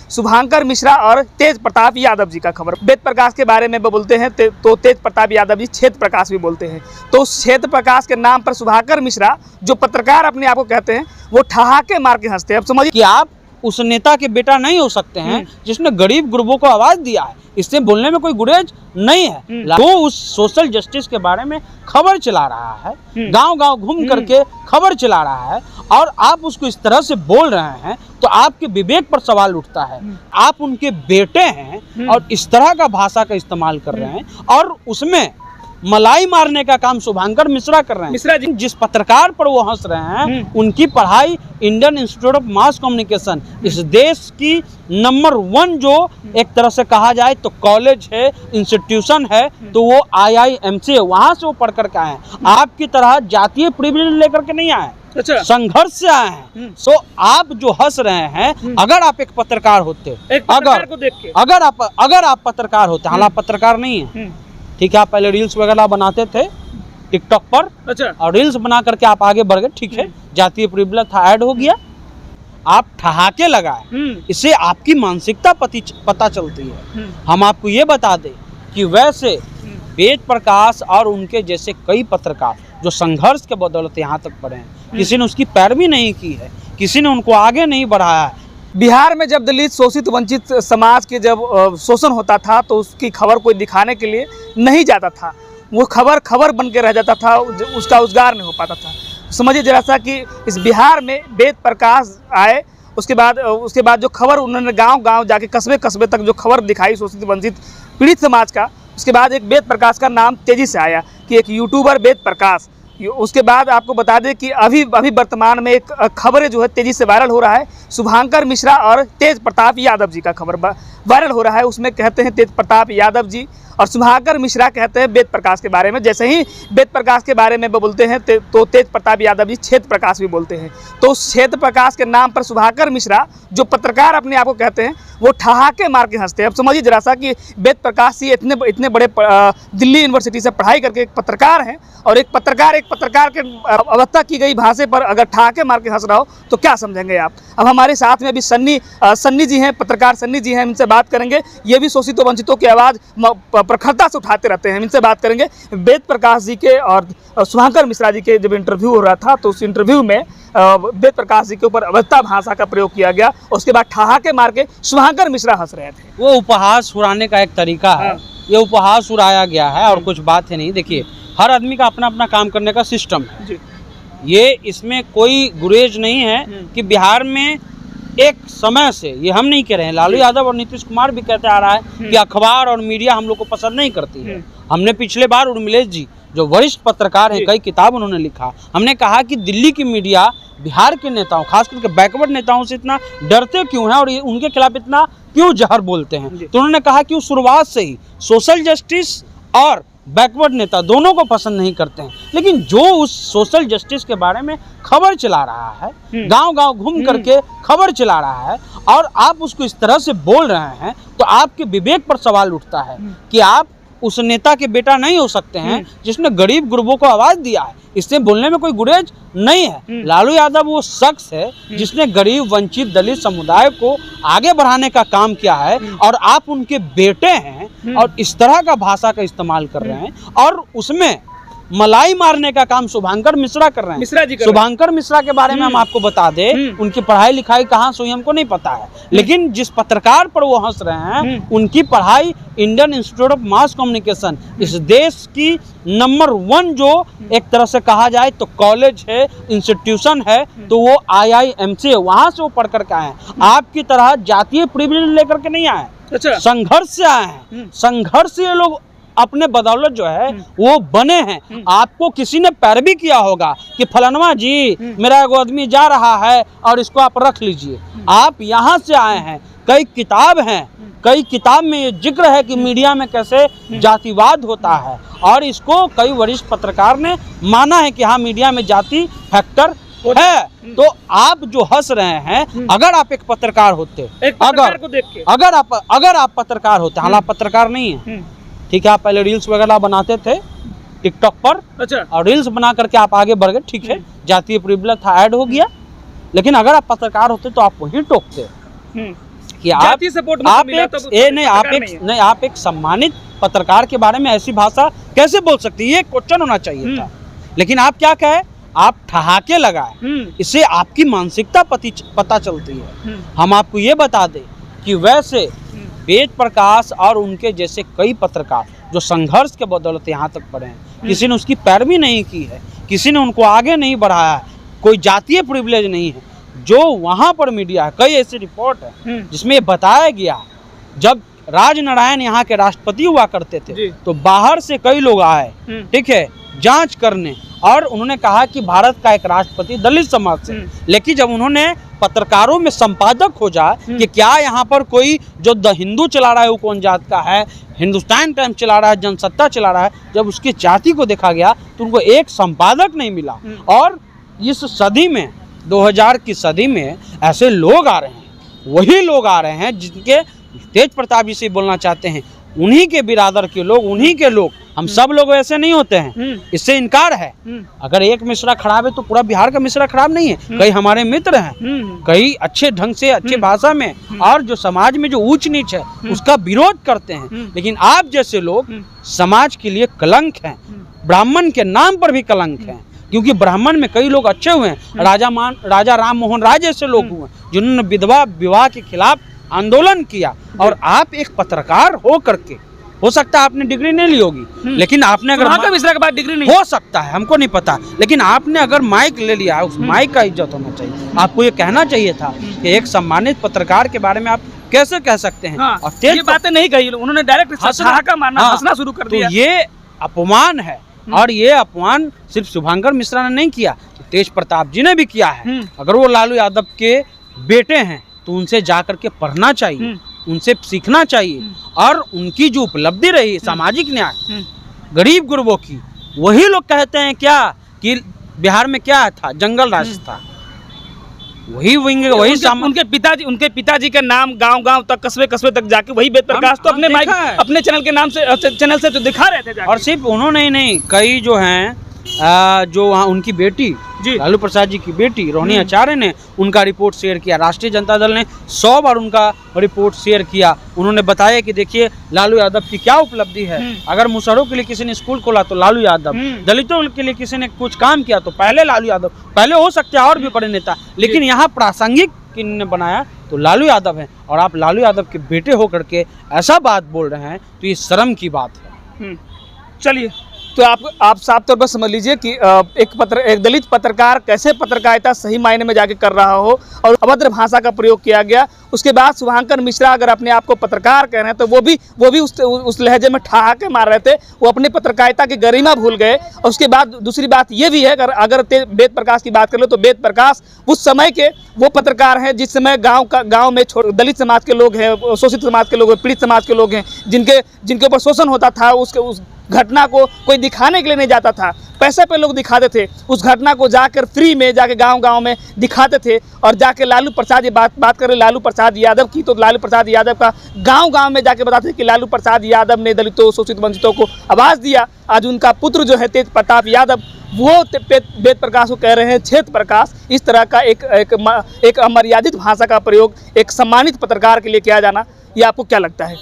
शुभांकर मिश्रा और तेज प्रताप यादव जी का खबर। वेद प्रकाश के बारे में बोलते हैं तो तेज प्रताप यादव जी क्षेत्र प्रकाश भी बोलते हैं। तो उस क्षेत्र प्रकाश के नाम पर शुभांकर मिश्रा जो पत्रकार अपने आप को कहते हैं वो ठहाके मार के हंसते हैं। अब समझिए कि आप उस नेता के बेटा नहीं हो सकते हैं जिसने गरीब गुरबों को आवाज दिया है। इससे बोलने में कोई गुरेज नहीं है। तो उस सोशल जस्टिस के बारे में खबर चला रहा है, गांव-गांव घूम करके खबर चला रहा है, और आप उसको इस तरह से बोल रहे हैं तो आपके विवेक पर सवाल उठता है। आप उनके बेटे हैं और इस तरह का भाषा का इस्तेमाल कर रहे हैं, और उसमें मलाई मारने का काम शुभांकर मिश्रा कर रहे हैं। मिश्रा जी जिस पत्रकार पर वो हंस रहे हैं उनकी पढ़ाई Indian institute of mass communication, इस देश की नंबर 1 जो एक तरह से कहा जाए तो कॉलेज है, इंस्टीट्यूशन है, तो वो IIMC है, वहां से वो पढ़ कर के आए हैं। आपकी तरह जातीय प्रिविलेज लेकर के नहीं आए, अच्छा संघर्ष से आए हैं। सो आप जो हंस रहे हैं, अगर आप एक पत्रकार होते, अगर आप पत्रकार होते, हालांकि पत्रकार नहीं है, ठीक है, आप पहले रील्स वगैरह बनाते थे टिकटॉक पर, अच्छा, और रील्स बना करके आप आगे बढ़ गए, ठीक है, जातीय प्रिविलेज था, ऐड हो गया, आप ठहाके लगाए, इससे आपकी मानसिकता पता चलती है। हम आपको ये बता दें कि वैसे वेद प्रकाश और उनके जैसे कई पत्रकार जो संघर्ष के बदौलत यहाँ तक पढ़े हैं, किसी ने उसकी पैरवी नहीं की है, किसी ने उनको आगे नहीं बढ़ाया है। बिहार में जब दलित शोषित वंचित समाज के जब शोषण होता था तो उसकी खबर कोई दिखाने के लिए नहीं जाता था, वो खबर बन के रह जाता था, उसका उजागर नहीं हो पाता था। समझिए जरा सा कि इस बिहार में वेद प्रकाश आए, उसके बाद जो खबर उन्होंने गांव-गांव जाके कस्बे तक जो खबर दिखाई शोषित वंचित पीड़ित समाज का, उसके बाद एक वेद प्रकाश का नाम तेजी से आया कि एक यूट्यूबर वेद प्रकाश। उसके बाद आपको बता दें कि अभी वर्तमान में एक खबरें जो है तेजी से वायरल हो रहा है, शुभांकर मिश्रा और तेज प्रताप यादव जी का खबर वायरल हो रहा है। उसमें कहते हैं तेज प्रताप यादव जी और शुभांकर मिश्रा कहते हैं वेद प्रकाश के बारे में। जैसे ही वेद प्रकाश के बारे में बोलते हैं तो तेज प्रताप यादव जी क्षेत्र प्रकाश भी बोलते हैं। तो उस क्षेत्र प्रकाश के नाम पर शुभांकर मिश्रा जो पत्रकार अपने आप को कहते हैं वो ठहाके मार के हंसते हैं। अब समझिए जरा सा कि वेद प्रकाश जी इतने बड़े दिल्ली यूनिवर्सिटी से पढ़ाई करके एक पत्रकार हैं, और एक पत्रकार के अवस्था की गई भाषा पर अगर ठहाके मार के हंस रहा हो तो क्या समझेंगे आप। अब हमारे साथ में अभी सन्नी जी हैं, पत्रकार सन्नी जी हैं, इनसे बात करेंगे। ये भी शोषित वंचितों की आवाज़ प्रखरता से उठाते रहते हैं, इनसे बात करेंगे। वेद प्रकाश जी के और शुभांकर मिश्रा जी के जब इंटरव्यू हो रहा था तो उस इंटरव्यू में वेद प्रकाश जी के ऊपर अवस्था भाषा का प्रयोग किया गया, उसके बाद ठहाके मार के शुभांकर मिश्रा हंस रहे थे। वो उपहास उड़ाने का एक तरीका है, ये उपहास उड़ाया गया है और कुछ बात है नहीं। देखिए, हर आदमी का अपना अपना काम करने का सिस्टम है, ये इसमें कोई गुरेज नहीं है कि बिहार में एक समय से, ये हम नहीं कह रहे हैं, लालू यादव और नीतीश कुमार भी कहते आ रहा है कि अखबार और मीडिया हम लोग को पसंद नहीं करती है। हमने पिछले बार उर्मिलेश जी जो वरिष्ठ पत्रकार हैं, कई किताब उन्होंने लिखा, हमने कहा कि दिल्ली की मीडिया बिहार के नेताओं, खास करके बैकवर्ड नेताओं से इतना डरते क्यों हैं और उनके खिलाफ इतना क्यों जहर बोलते हैं। तो उन्होंने कहा कि वो शुरुआत से ही सोशल जस्टिस और बैकवर्ड नेता दोनों को पसंद नहीं करते हैं, लेकिन जो उस सोशल जस्टिस के बारे में खबर चला रहा है, गांव-गांव घूम करके खबर चला रहा है, और आप उसको इस तरह से बोल रहे हैं तो आपके विवेक पर सवाल उठता है कि आप उस नेता के बेटा नहीं हो सकते हैं जिसने गरीब गुरबों को आवाज दिया है। इससे बोलने में कोई गुरेज नहीं है। लालू यादव वो शख्स है जिसने गरीब वंचित दलित समुदाय को आगे बढ़ाने का काम किया है, और आप उनके बेटे हैं और इस तरह का भाषा का इस्तेमाल कर रहे हैं, और उसमें मलाई मारने का काम शुभांकर मिश्रा कर रहे हैं। मिश्रा जी शुभांकर मिश्रा के बारे में हम आपको बता दें, उनकी पढ़ाई लिखाई कहाँ से हुई हमको नहीं पता है, लेकिन जिस पत्रकार पर वो हंस रहे हैं उनकी पढ़ाई Indian institute of mass communication, इस देश की नंबर 1 जो एक तरह से कहा जाए तो कॉलेज है, इंस्टीट्यूशन है, तो वो IIMC है, वहां से वो पढ़ कर के आए हैं। आपकी तरह जातीय प्रिविलेज लेकर के नहीं आए, अच्छा, संघर्ष से आए हैं। संघर्ष से ये लोग अपने बदौलत जो है वो बने हैं। आपको किसी ने पैरवी किया होगा कि फलानवा जी मेरा एगो आदमी जा रहा है और इसको आप रख लीजिए। आप यहाँ से आए हैं, कई किताब हैं, कई किताब में ये जिक्र है कि मीडिया में कैसे जातिवाद होता है, और इसको कई वरिष्ठ पत्रकार ने माना है कि हाँ मीडिया में जाति फैक्टर है। तो आप जो हंस रहे हैं, अगर आप एक पत्रकार होते, अगर आप पत्रकार होते, हालांकि पत्रकार नहीं है, ठीक है, आप पहले रील्स वगैरह बनाते थे टिकटॉक पर, अच्छा, और रील्स बना करके आप आगे बढ़ गए, ठीक है, जातीय प्रिविलेज था, ऐड हो गया, लेकिन अगर आप पत्रकार होते तो आप वहीं टोकते। कि आप जाति सपोर्ट में आप मिला एक तो ये नहीं आप पत्रकार एक नहीं है। नहीं आप एक सम्मानित पत्रकार के बारे में ऐसी भाषा कैसे बोल सकती है? ये क्वेश्चन होना चाहिए था। लेकिन आप क्या कहे, आप ठहाके लगाए, इससे आपकी मानसिकता पता चलती है। हम आपको ये बता दें कि वैसे वेद प्रकाश और उनके जैसे कई पत्रकार जो संघर्ष के बदौलत यहाँ तक पढ़े हैं, किसी ने उसकी पैरवी नहीं की है, किसी ने उनको आगे नहीं बढ़ाया है, कोई जातीय प्रिविलेज नहीं है। जो वहाँ पर मीडिया है, कई ऐसी रिपोर्ट है जिसमें ये बताया गया जब राजनारायण यहाँ के राष्ट्रपति हुआ करते थे तो बाहर से कई लोग आए, ठीक है, जांच करने, और उन्होंने कहा कि भारत का एक राष्ट्रपति दलित समाज से। लेकिन जब उन्होंने पत्रकारों में संपादक खोजा कि क्या यहाँ पर कोई जो द हिंदू चला रहा है वो कौन जात का है, हिंदुस्तान टाइम्स चला रहा है, जनसत्ता चला रहा है, जब उसकी जाति को देखा गया तो उनको एक संपादक नहीं मिला। और इस सदी में 2000 की सदी में ऐसे लोग आ रहे हैं, वही लोग आ रहे हैं जिनके तेज प्रताप जी से बोलना चाहते हैं, उन्हीं के बिरादर के लोग, उन्हीं के लोग। हम सब लोग वैसे नहीं होते हैं, इससे इनकार है। अगर एक मिश्रा खराब है तो पूरा बिहार का मिश्रा खराब नहीं है। कई हमारे मित्र हैं, कई अच्छे ढंग से अच्छे भाषा में और जो समाज में जो ऊंच नीच है उसका विरोध करते हैं। लेकिन आप जैसे लोग समाज के लिए कलंक हैं, ब्राह्मण के नाम पर भी कलंक हैं, क्योंकि ब्राह्मण में कई लोग अच्छे हुए हैं। राजा राम मोहन राय जैसे लोग हुए जिन्होंने विधवा विवाह के खिलाफ आंदोलन किया। और आप एक पत्रकार हो करके, हो सकता है आपने डिग्री नहीं ली होगी, लेकिन आपने अगर मिश्रा के बाद डिग्री नहीं हो सकता है, हमको नहीं पता, लेकिन आपने अगर माइक ले लिया, उस माइक का इज्जत होना चाहिए। आपको ये कहना चाहिए था कि एक सम्मानित पत्रकार के बारे में आप कैसे कह सकते हैं। हाँ, और ये बातें नहीं कही उन्होंने, डायरेक्ट हंसना शुरू कर दिया। तो ये अपमान है, और ये अपमान सिर्फ शुभांकर मिश्रा ने नहीं किया, तेज प्रताप जी ने भी किया है। अगर वो लालू यादव के बेटे हैं तो उनसे जाकर के पढ़ना चाहिए, उनसे सीखना चाहिए, और उनकी जो उपलब्धि रही सामाजिक न्याय, गरीब गुरबों की, वही लोग कहते हैं क्या कि बिहार में क्या था, जंगल राज था। वही उनके पिताजी का नाम गांव-गांव तक, कस्बे तक जाके वही वेद प्रकाश तो अपने माइक, अपने चैनल के नाम से, चैनल से तो दिखा रहे थे जाके। और सिर्फ उन्होंने ही नहीं, कई जो हैं जो वहाँ उनकी बेटी लालू प्रसाद जी की बेटी रोहिणी आचार्य ने उनका रिपोर्ट शेयर किया। राष्ट्रीय जनता दल ने 100 बार उनका रिपोर्ट शेयर किया। उन्होंने बताया कि देखिए लालू यादव की क्या उपलब्धि है। अगर मुसहरों के लिए किसी ने स्कूल खोला तो लालू यादव, दलितों के लिए किसी ने कुछ काम किया तो पहले लालू यादव, पहले हो सकते हैं और भी बड़े नेता, लेकिन यहाँ प्रासंगिक किन्होंने बनाया तो लालू यादव है। और आप लालू यादव के बेटे होकर के ऐसा बात बोल रहे हैं तो ये शर्म की बात है। चलिए, तो आप साफ तौर पर समझ लीजिए कि एक दलित पत्रकार कैसे पत्रकारिता सही मायने में जाके कर रहा हो और अभद्र भाषा का प्रयोग किया गया। उसके बाद शुभांकर मिश्रा अगर अपने आप को पत्रकार कह रहे हैं तो वो भी उस लहजे में ठहाके मार रहे थे। वो अपनी पत्रकारिता की गरिमा भूल गए। और उसके बाद दूसरी बात ये भी है, अगर वेद प्रकाश की बात कर लो तो वेद प्रकाश उस समय के वो पत्रकार हैं जिस समय गाँव में दलित समाज के लोग हैं, शोषित समाज के लोग हैं, पीड़ित समाज के लोग हैं, जिनके ऊपर शोषण होता था। उस घटना को कोई दिखाने के लिए नहीं जाता था, पैसे पे लोग दिखाते थे। उस घटना को जाकर फ्री में जाके गांव में दिखाते थे। और जाके लालू प्रसाद ये बात करें लालू प्रसाद यादव की, तो लालू प्रसाद यादव का गांव में जाके बताते थे कि लालू प्रसाद यादव ने दलितों, शोषित वंचितों को आवाज़ दिया। आज उनका पुत्र जो है तेज प्रताप यादव, वो वेद प्रकाश को कह रहे हैं क्षेत्र प्रकाश। इस तरह का एक अमर्यादित भाषा का प्रयोग एक सम्मानित पत्रकार के लिए किया जाना, ये आपको क्या लगता है?